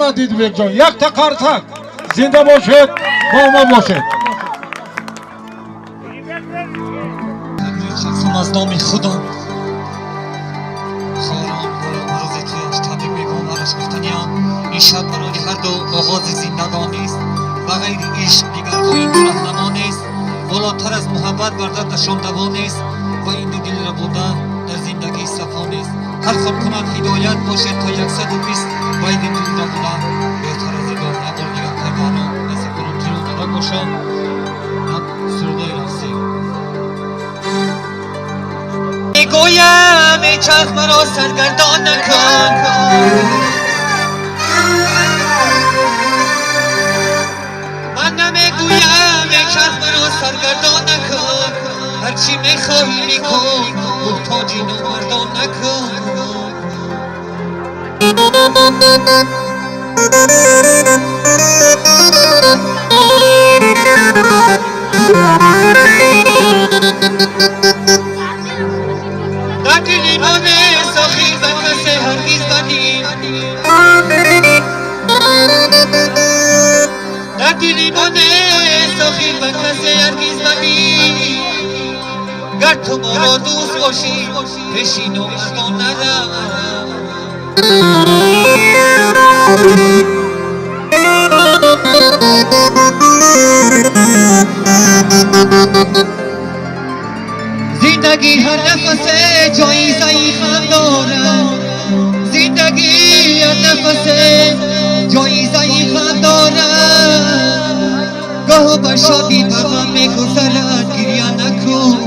محمد ایدبک جان یک تقرتک زنده باشد با ما باشد. خلقم از نام خدا خاران روزی که تبریک میگم براش گفتنیم این شب برای هر دو آغاز زندگانی است و غیر عشق دیگر با این دو رهنما نیست بالاتر از محبت بردر نشان دوا نیست و این دو دل را بودن در زندگی صفا نیست هر خود کنند هدایت باشد تا 120 و این دل را بودن بهتر از این دو اگر دیگر پیمانو نزد کنم تیرون را باشد سروده رفتی میگویم ای چرخ مرا سرگردان نکن من نمیگویم ای چرخ مرا سرگردان نکن هرچی میخواهی میکن محتاجی نامردان نکن در دلی من ساخی و کس هرگز بدی در دلی من ساخی و کس هرگز بدی گر تو ما را دوست باشی پیشین و مردان نرم زندگی هر نفس جایزه‌ای خم دارد زندگی هر نفس جایزه‌ای خم دارد گاه بر شادی به غم می‌گذرد گریه نکن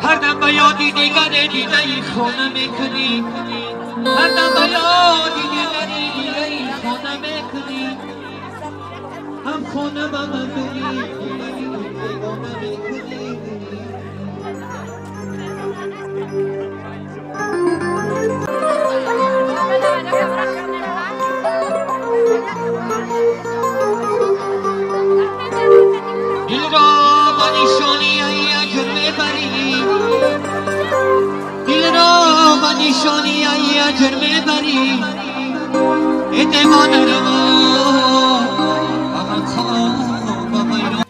هر دم به یادی دیگر دیده ای خانه میکنی هر دم به یادی دیگر دیده ای خانه میکنی هم خانه به من بری بیگانه میکنی دل را با نشانی اجر میبری دل را با نشانی اجر میبری اعتماد روا اما خواب با غیران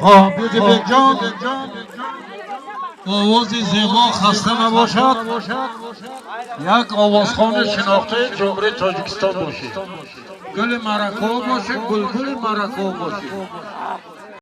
بیدی بیگ جان آوازی زیبا خسته نباشد یک آوازخوان شناخته جمهوری تاجیکستان باشید گل مرکو باشید بلبل مرکو باشید